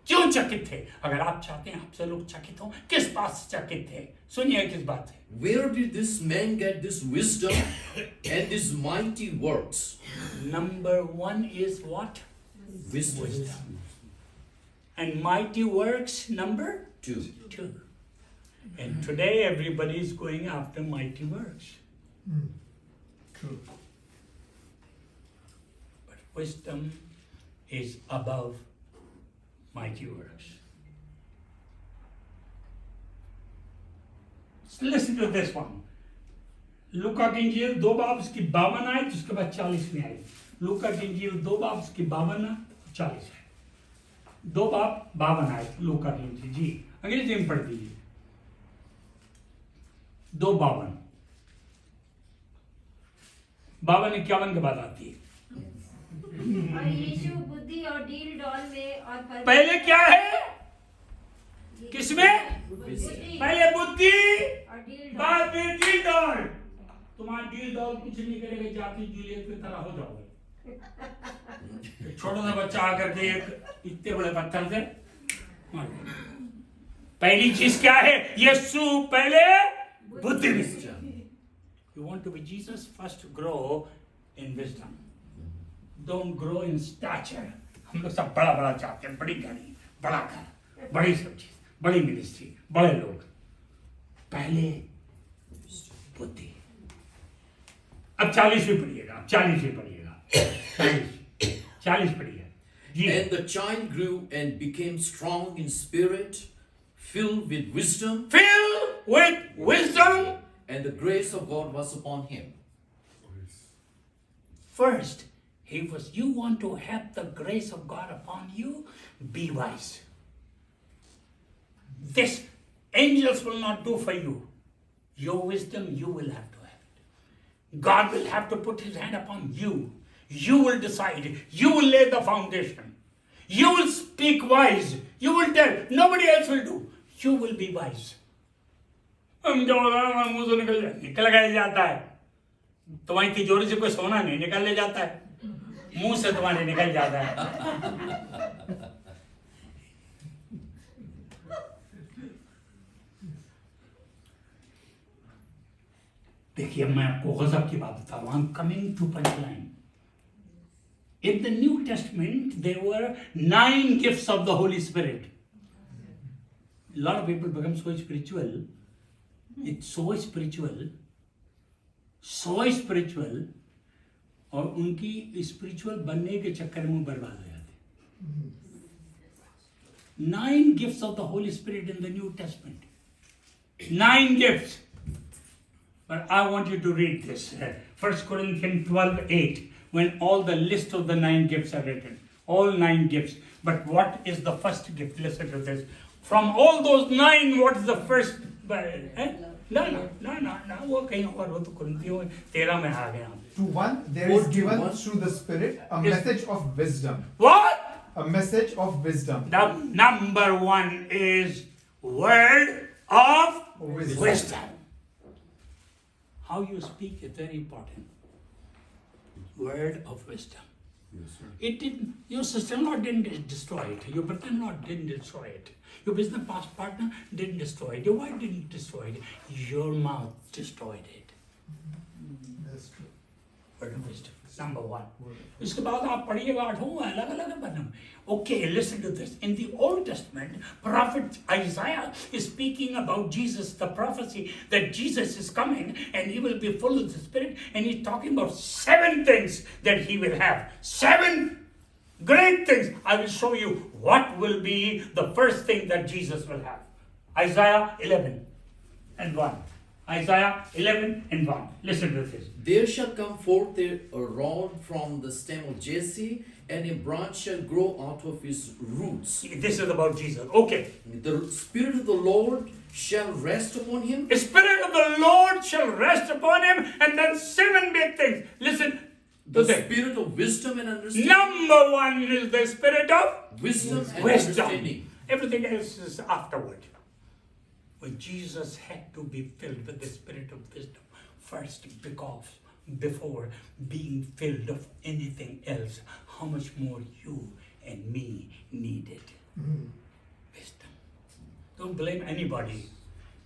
क्यों चकित थे? अगर आप चाहते हैं आपसे लोग चकित हो, किस बात से चकित थे? सुनिए किस बात से. Where did this man get this wisdom and these mighty works? Number one is what? Wisdom. And mighty works, number 2. 2. And today everybody is going after mighty works. True. But wisdom is above mighty works. So listen to this one. लूका की इंजील 2 बाब उसकी 52 आई, उसके बाद 40 में आई. लूका की इंजील 2 बाब उसकी 52 40 है. 2 बाब 52 आए लूका की इंजील. जी अंग्रेजी में पढ़ दीजिए. 2:52. 52 के बाद आती है. और यीशु बुद्धि और डील डॉल में और पहले क्या है? किसमें? बुद्धि पहले बुद्धि, और डील डॉल. बाद में डील डॉल. तुम्हारा डील डॉल कुछ नहीं करेगा, जाती जूलियट की तरह हो जाओगे. छोटा सा बच्चा आकर के एक इतने बड़े पत्थर से मार दिया. पहली चीज क्या है? यीशु पहले बुद्धि में. You want to be Jesus? First grow in wisdom. Don't grow in stature. हम लोग सब बड़ा बड़ा चाहते हैं, बड़ी गाड़ी, बड़ा घर, बड़ी सब चीज, बड़ी मिनिस्ट्री, बड़े लोग. पहले बुद्धि. अब 40 भी पढ़िएगा. 40 पढ़िए. जी. And the child grew and became strong in spirit, filled with wisdom, Filled with wisdom. and the grace of God was upon him. First, you want to have the grace of God upon you, be wise. This, angels will not do for you. Your wisdom, you will have to have it. God will have to put his hand upon you. You will decide. You will lay the foundation. You will speak wise. You will tell. Nobody else will do. You will be wise. हम जो मुंह से निकल गया जाता है. तुम्हारी तिजोरी से कोई सोना नहीं निकल ले जाता है, मुंह से तुम्हारे निकल जाता है. देखिए मैं आपको गजब की बात बता रहा हूं. I'm coming to punchline. In the New Testament there were 9 gifts of the Holy Spirit. A lot of people become so spiritual. It's so spiritual और उनकी स्पिरिचुअल बनने के चक्कर में बर्बाद हो जाते. 9 gifts of the Holy Spirit in the New Testament. 9 gifts. But I want you to read this. 1 Corinthians 12:8, when all the list of the 9 gifts are written. All 9 gifts. But what is the first gift? Listen to this. From all those 9, what is the first? No. वो कहीं और वो तो कुरिन्थियों 13 में आ गया. To one there is given through the Spirit a message of wisdom. What? A message of wisdom. The number 1 is word of wisdom. How you speak is very important. Word of wisdom. Yes, sir. It didn't. Your sister-in-law didn't destroy it. Your brother-in-law didn't destroy it. Your business partner didn't destroy it. Your wife didn't destroy it. Your mouth destroyed it. Word of wisdom. Number one. इसके बाद आप पढ़िएगा 8वां अलग अलग बना. Okay, listen to this. In the Old Testament, prophet Isaiah is speaking about Jesus, the prophecy that Jesus is coming and he will be full of the Spirit, and he's talking about 7 things that he will have. 7 great things. I will show you what will be the first thing that Jesus will have. Isaiah 11 and 1. Isaiah 11 and 1. Listen to this. There shall come forth a rod from the stem of Jesse, and a branch shall grow out of his roots. This is about Jesus. Okay. The Spirit of the Lord shall rest upon him. The Spirit of the Lord shall rest upon him, and then 7 big things. Listen The to this. Spirit of wisdom and understanding. Number 1 is the Spirit of Wisdom and wisdom. understanding. Everything else is afterward. But Jesus had to be filled with the Spirit of wisdom first, because before being filled of anything else, how much more you and me needed wisdom. Don't blame anybody.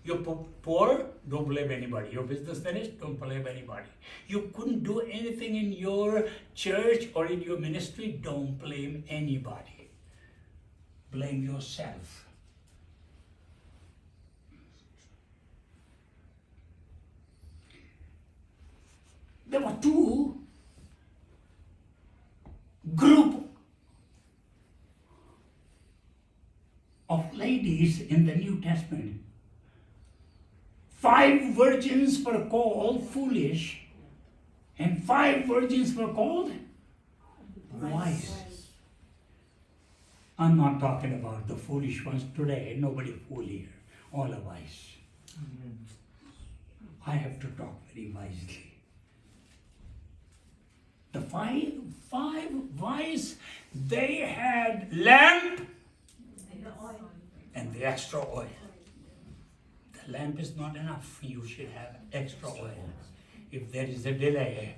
You're poor, don't blame anybody. Your business finished, don't blame anybody. You couldn't do anything in your church or in your ministry, don't blame anybody. Blame yourself. There were 2 group of ladies in the New Testament. 5 virgins were called foolish, and 5 virgins were called wise. I'm not talking about the foolish ones today. Nobody fool here. All are wise. I have to talk very wisely. The five wise, they had lamp and the extra oil. The lamp is not enough. You should have extra oil if there is a delay.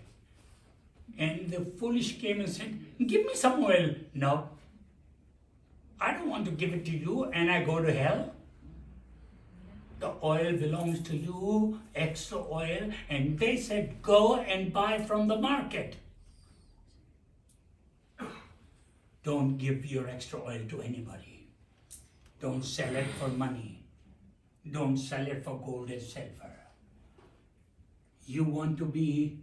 And the foolish came and said, give me some oil. No, I don't want to give it to you and I go to hell. The oil belongs to you, extra oil. And they said, go and buy from the market. Don't give your extra oil to anybody. Don't sell it for money. Don't sell it for gold and silver. You want to be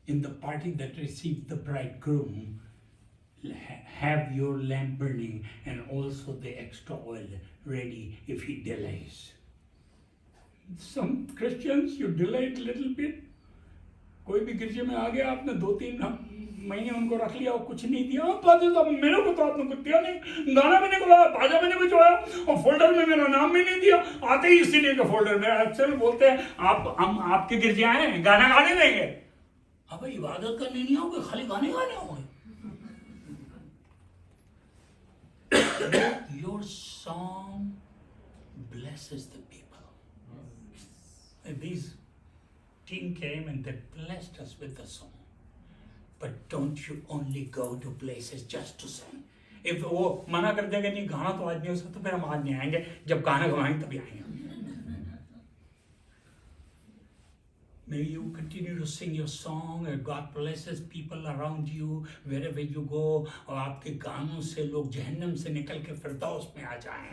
in the party that received the bridegroom, have your lamp burning and also the extra oil ready if he delays. Some Christians, you delayed a little bit. कोई भी गिरजे में आ गया, आपने 2-3 महीने उनको रख लिया और कुछ नहीं दिया. बातें तो मेरे को तो आपने कुछ दिया नहीं. गाना मैंने गाया, बाजा मैंने बजाया और फोल्डर में मेरा नाम भी नहीं दिया. आते ही इसीलिए के फोल्डर में अक्सर बोलते हैं हम आपके गिरजे आए हैं, गाना गाने देंगे. अब इबादत करनी नहीं होगी, खाली गाने गाने होंगे. Your song blesses the people. And these team came and they blessed us with the song. But don't you only go to places just to sing. If वो मना कर देगा नहीं गाना तो आज नहीं हो सकता, तो फिर हम आज नहीं आएंगे. जब गाना गवाएंगे तभी आएंगे. May you continue to sing your song and God blesses people around you wherever you go. और आपके गानों से लोग जहन्नम से निकल के फिरदौस में आ जाएं.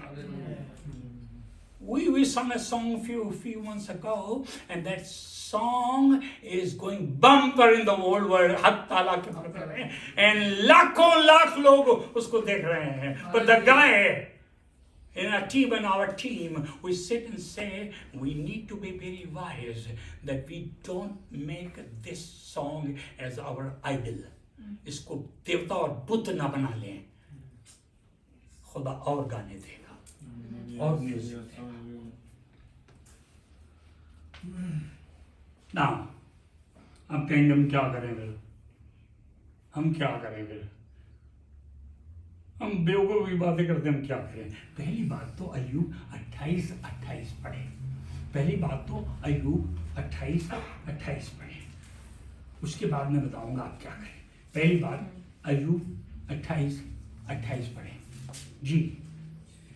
We sung a song few months ago, and that song is going bumper in the whole world. हद ताला के बराबर है, and लाख लोग उसको देख रहे हैं. But the guy in our team, we sit and say we need to be very wise that we don't make this song as our idol. इसको देवता और बुत ना बना लें. खुदा और गाने देगा और म्यूजिक देगा. Now, अब कहेंगे हम क्या करें फिर? हम क्या करें फिर? हम बेवकूफ़ी बातें करते हम क्या करें? पहली बात तो अय्यूब 28 पढ़े. पहली बात तो अय्यूब 28 पढ़े. उसके बाद मैं बताऊंगा आप क्या करें. पहली बात अय्यूब 28 पढ़े. जी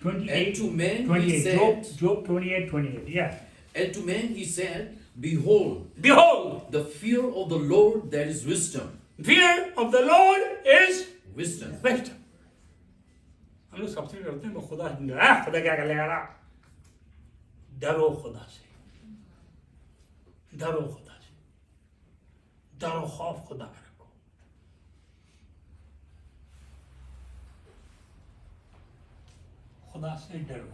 28 And to men 28 he said, Job 28, yeah. And to men he said, Behold, Behold, the fear of the Lord, that is wisdom. fear of the Lord is Wisdom. wisdom. हम लोग सबसे करते हैं खुदा खुदा क्या कर लेगा। डरो खुदा से, डरो खुदा से, डरो खौफ खुदा का रखो। खुदा से डरो।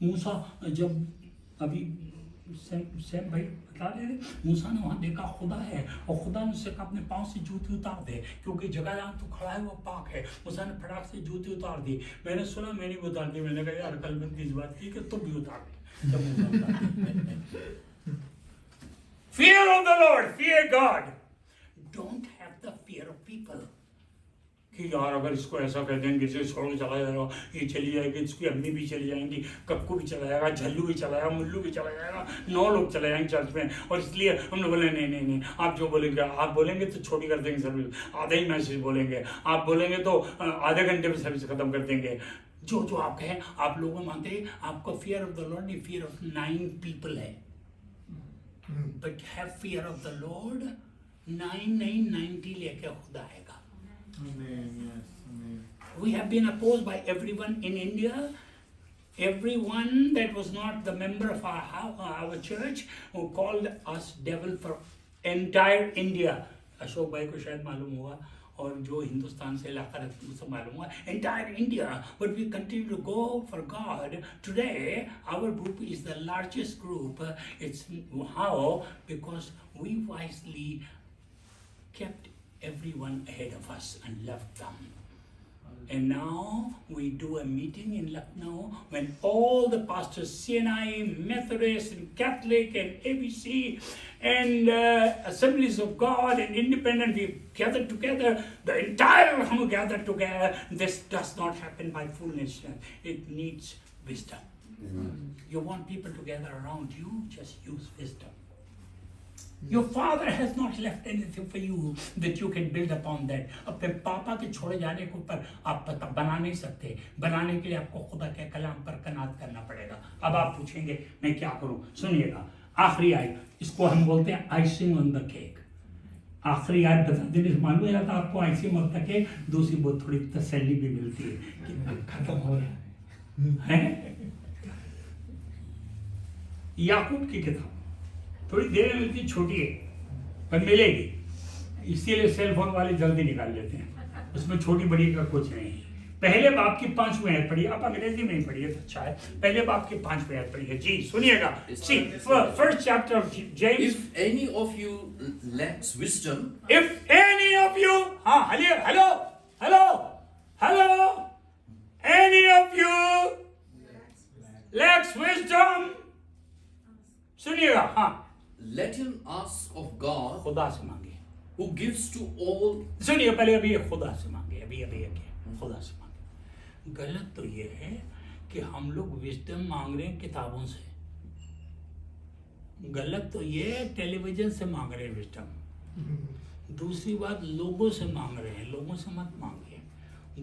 मूसा जब अभी सैम भाई बता रहे थे, मूसा ने वहां देखा खुदा है और खुदा ने उससे कहा अपने पाँव से जूते उतार दे, क्योंकि जगह जहाँ तू खड़ा है वो पाक है। मूसा ने फटाक से जूते उतार दी। मैंने सुना, मैंने भी उतार दी। मैंने कहा यार अकलमंद की इस बात की कि तुम भी उतार दे। जब मूसा उतार fear of the Lord, fear God. Don't have the fear of people. कि यार अगर इसको ऐसा कर देंगे, इसे छोड़ के चला जाएगा, ये चली जाएगी, इसकी अम्मी भी चली जाएंगी, कक्कू भी चला जाएगा, झल्लू भी चला जाएगा, मुल्लू भी चला जाएगा, 9 लोग चले जाएंगे चर्च में। और इसलिए हम लोग बोले नहीं नहीं नहीं, आप जो बोलेंगे, आप बोलेंगे तो छोटी कर देंगे सर्विस, आधा ही मैसेज बोलेंगे, आप बोलेंगे तो आधे घंटे में सर्विस खत्म कर देंगे। जो जो आप कहें, आप लोगों मानते हैं आपको फियर ऑफ द लॉर्ड नहीं, फियर ऑफ 9 पीपल है। But have fear of the Lord, 90 लेके खुदा आएगा। We have been opposed by everyone in India, everyone that was not the member of our church, who called us devil for entire India. Ashok भाई को शायद मालूम होगा और जो हिंदुस्तान से इलाका रहते हैं उसे मालूम होगा, entire India. But we continue to go for God. Today our group is the largest group. It's how? Because we wisely kept everyone ahead of us and left them. And now we do a meeting in Lucknow when all the pastors, CNI, Methodist and Catholic and ABC and Assemblies of God and Independent, we gather together, the entire hum gather together. This does not happen by foolishness. It needs wisdom. You want people to gather around you, just use wisdom. Your father has not left anything for you that you can build upon that. अपने पापा के छोड़े जाने के ऊपर आप बना नहीं सकते। बनाने के लिए आपको खुदा के कलाम पर कनात करना पड़ेगा। अब आप पूछेंगे मैं क्या करूं? सुनिएगा, आखिरी आयत, इसको हम बोलते हैं आइसिंग ऑन द केक। आखिरी आयत बता देने से मालूम जाता आपको आइसिंग ऑन द केक। दूसरी बहुत थोड़ी तसल्ली भी मिलती है कि खत्म हो रहा है। याकूब की किताब थोड़ी देर में मिलती, छोटी है पर मिलेगी, इसीलिए सेल फोन वाले जल्दी निकाल लेते हैं। उसमें छोटी बड़ी का कुछ नहीं। पहले बाप की 5वीं आयत पढ़िए, आप अंग्रेजी में ही पढ़िए तो अच्छा है। पहले बाप की 5वीं आयत पढ़िए जी, सुनिएगा। See, first chapter of James. If any of you lacks wisdom, If any of you, hello, any of you lacks wisdom, सुनिएगा, हाँ, let him ask of God, खुदा से मांगे। who gives to all. सुनिए, पहले अभी खुदा से मांगे, अभी खुदा से मांगे। गलत तो ये है कि हम लोग विजडम मांग रहे हैं किताबों से। गलत तो ये है टेलीविजन से मांग रहे हैं विजडम। दूसरी बात, लोगों से मांग रहे हैं। लोगों से मत मांगिए।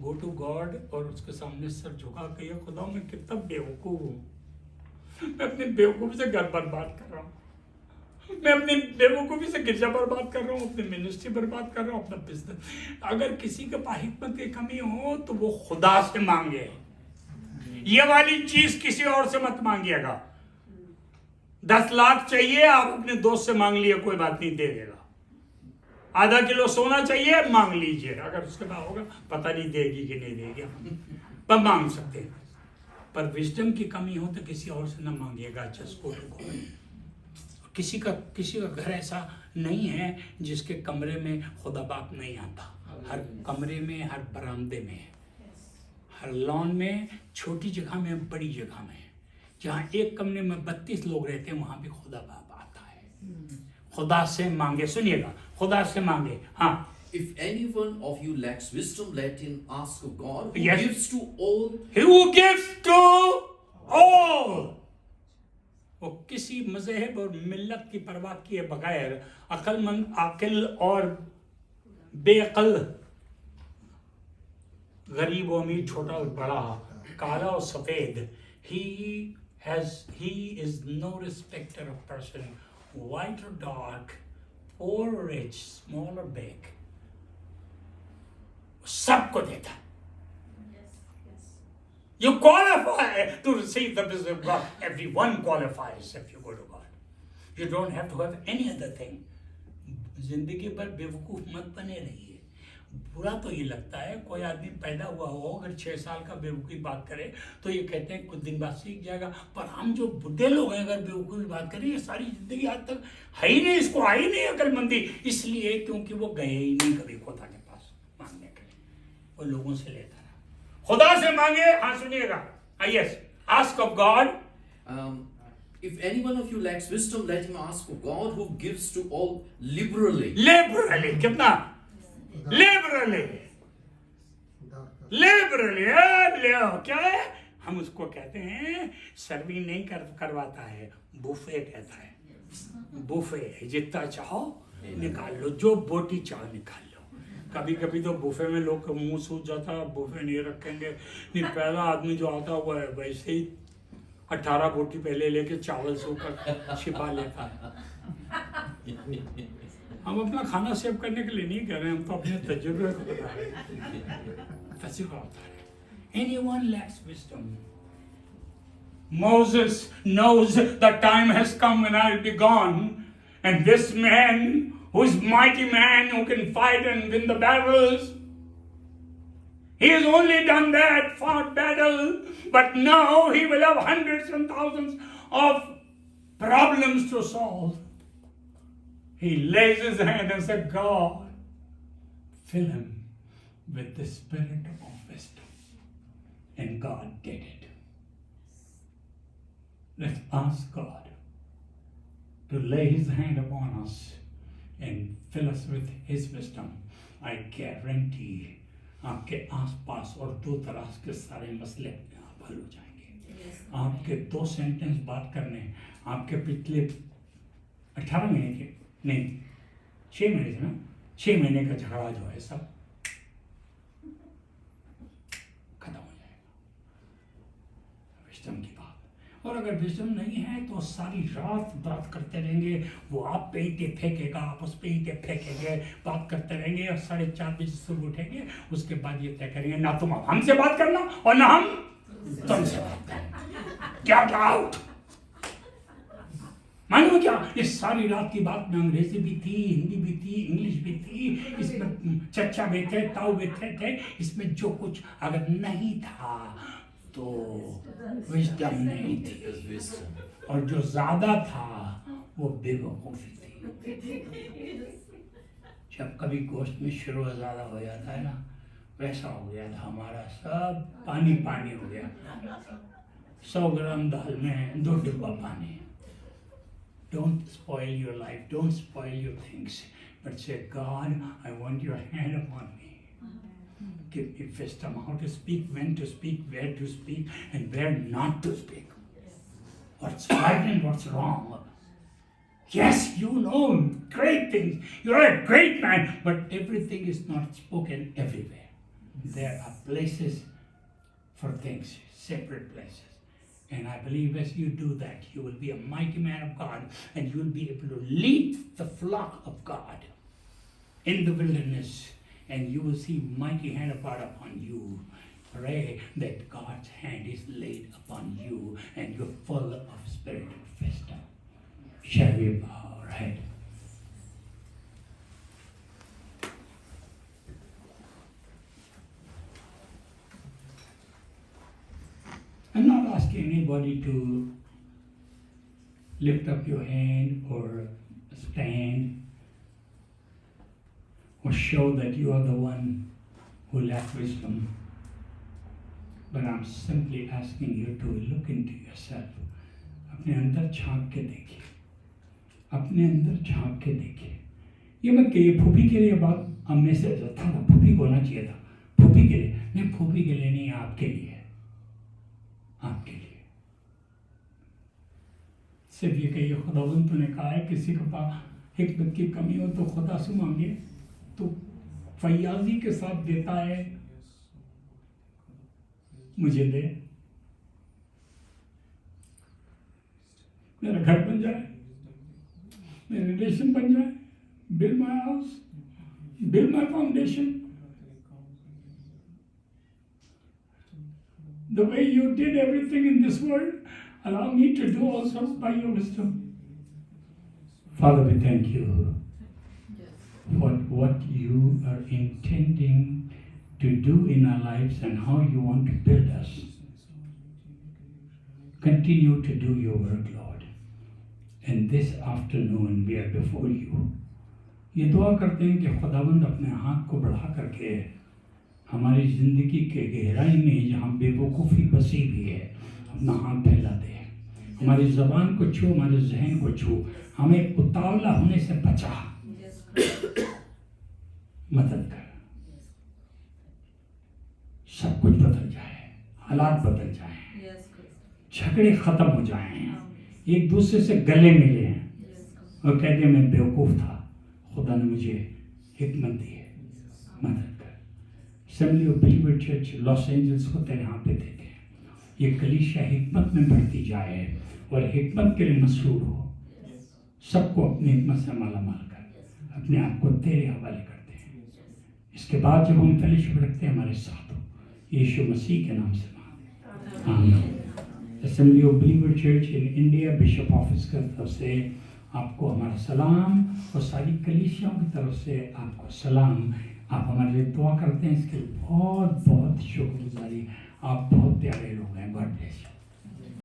गो टू गॉड और उसके सामने सर झुका के, ये खुदा मैं कितना बेवकूफ हूँ, मैं अपनी बेवकूफी से घर बर्बाद कर रहा हूँ, मैं अपनी बेवकूफी से गिरजा बर्बाद कर रहा हूँ, अपनी मिनिस्ट्री बर्बाद कर रहा हूँ, अपना बिजनेस। अगर किसी के पास हिकमत की कमी हो तो वो खुदा से मांगे। ये वाली चीज किसी और से मत मांगिएगा। 10 लाख चाहिए, आप अपने दोस्त से मांग लिए, कोई बात नहीं, दे देगा। आधा किलो सोना चाहिए, मांग लीजिए, अगर उसके पास होगा, पता नहीं देगी कि नहीं देगी, पर मांग सकते हैं। पर विजडम की कमी हो तो किसी और से ना मांगिएगा। Just go to God. किसी का घर ऐसा नहीं है जिसके कमरे में खुदा बाप नहीं आता। हर कमरे में, हर बरामदे में, हर लॉन में, छोटी जगह में, बड़ी जगह में, जहाँ एक कमरे में 32 लोग रहते हैं, वहां भी खुदा बाप आता है। खुदा से मांगे, सुनिएगा, खुदा से मांगे। हाँ, If any one of you lacks wisdom, let him ask of God, who Yes. gives to all. Who gives to all. वो किसी मजहब और मिल्लत की परवाह किए बगैर अक्लमंद, आकिल और बेअक्ल, गरीब और अमीर, छोटा और बड़ा, काला और सफेद, he he is no respecter of person, white or dark, poor or rich, small or big, सबको देता. You qualify to receive the blessing of God. Everyone qualifies if you go to God. You don't have to have any other thing. जिंदगी भर बेवकूफ मत बने रहिए. बुरा तो ये लगता है, कोई आदमी पैदा हुआ हो अगर 6 साल का बेवकूफ़ी बात करे तो ये कहते हैं कुछ दिन बाद सीख जाएगा. पर हम जो बुढ़े लोग हैं अगर बेवकूफ़ी बात करें, ये सारी जिंदगी आज तक है ही नहीं, इसको आई नहीं अकलमंदी. इसलिए क्योंकि वो गए ही नहीं कभी खुदा के पास मांगने के लिए, वो लोगों से लेता रहा. खुदा से मांगे. हाँ सुनिएगा, yes, ask of God. If any one of you lacks wisdom, let him ask of God, who gives to all liberally. Liberally. कितना? लिबरली. लिबरली. क्या है? हम उसको कहते हैं सर्विंग नहीं करवाता है, बुफे कहता है. बुफे है, जितना चाहो निकाल लो, जो बोटी चाहो निकाल लो. कभी कभी तो बुफे में लोग का मुंह सूज जाता है, बुफे नहीं रखेंगे. नहीं, पहला आदमी जो आता हुआ है वैसे ही 18 बोटी पहले लेके चावल सूखा छिपा लेता है. हम अपना खाना सेव करने के लिए नहीं कह रहे हैं, हम तो अपने तजुर्बे को बता रहे हैं. तजुर्बा होता है. Anyone lacks wisdom. Moses knows the time has come when I will be gone, and this man, who is mighty man, who can fight and win the battles, he has only done that, fought battle, but now he will have hundreds and thousands of problems to solve. He lays his hand and says, God, fill him with the spirit of wisdom. And God did it. Let's ask God to lay his hand upon us and fill us with his wisdom. I guarantee आपके आसपास और दो तरास के सारे मसले आप हल हो जाएंगे. आपके 2 सेंटेंस बात करने, आपके पिछले 18 महीने के नहीं 6 महीने से ना 6 महीने का झगड़ा जो है सब खत्म हो जाएगा. विजडम की बात. और अगर विजडम नहीं है तो सारी रात बात करते रहेंगे. वो आप पे ईंटें फेंकेगा, आप उस पे ईंटें फेंकेंगे, बात करते रहेंगे और 4:30 बजे सुबह उठेंगे. उसके बाद ये तय करेंगे ना तुम हमसे बात करना और ना हम तुमसे बात करना. Get out. मालूम क्या, इस सारी रात की बात में अंग्रेजी भी थी, हिंदी भी थी, इंग्लिश भी थी, इसमें चचा भी थे, ताऊ भी थे. इसमें जो कुछ अगर नहीं था तो विजडम नहीं थी, और जो ज्यादा था वो बेवकूफी थी. जब कभी गोश्त में शुरू ज्यादा हो जाता है ना, वैसा हो गया था हमारा. सब पानी पानी हो गया. 100 ग्राम दाल में 2 डिब्बा पानी. Don't spoil your life, don't spoil your things, but say, God, I want your hand upon me. Give me wisdom how to speak, when to speak, where to speak, and where not to speak. What's right and what's wrong. Yes, you know great things. You're a great man, but everything is not spoken everywhere. There are places for things, separate places. And I believe as you do that, you will be a mighty man of God, and you will be able to lead the flock of God in the wilderness. And you will see mighty hand of God upon you. Pray that God's hand is laid upon you and you're full of spirit of wisdom. Shall we bow our head? I'm not asking anybody to lift up your hand or stand or show that you are the one who lacks wisdom. But I'm simply asking you to look into yourself. अपने अंदर झांक के देखिए. अपने अंदर झांक के देखिए. ये मत कहिए फूफी के लिए बात अम्मे से था, फूफी को होना चाहिए था. फूफी के लिए नहीं, फूफी के लिए नहीं, आपके लिए. आपके लिए सिर्फ ये कहिए, खुदावंद तूने कहा है किसी के पास हिकमत की कमी हो तो खुदा से मांगे, तो फयाजी के साथ देता है, मुझे दे. मेरा घर बन जाए, मेरा रिलेशन बन जाए, build my house, build my foundation. The way you did everything in this world, allow me to do also by your wisdom. Father, we thank you for what you are intending to do in our lives and how you want to build us. Continue to do your work, Lord. And this afternoon we are before you. ये दुआ करते हैं कि खुदावंद अपने हाथ को बढ़ा करके हमारी जिंदगी के गहराई में जहाँ बेवकूफ़ी बसी हुई है अपना हाथ फैला दे, हमारी ज़बान को छू, हमारे जहन को छू, हमें उतावला होने से बचा, मदद कर, सब कुछ बदल जाए, हालात बदल जाएं, झगड़े खत्म हो जाएं, एक दूसरे से गले मिले और कहते मैं बेवकूफ़ था, खुदा ने मुझे हिकमत दी है, मदद कर। Assembly of believer church Los Angeles को तेरे हाथ पे देते हैं, ये कलीसिया हिकमत में बढ़ती जाए और हिकमत के लिए मशहूर हो, सबको अपनी हिकमत से माला माल कर, अपने आप को तेरे हवाले करते हैं। इसके बाद जब हम फेलोशिप रखते हैं हमारे साथ हो, यीशु मसीह के नाम से मांगते हैं, आमीन। Assembly of believer church in India bishop office की तरफ से आपको हमारा सलाम और सारी कलीसियाओं की तरफ से आपको सलाम। आप हमारे लिए दुआ करते हैं, इसके लिए बहुत बहुत शुक्रगुजारी। आप बहुत प्यारे लोग हैं। गॉड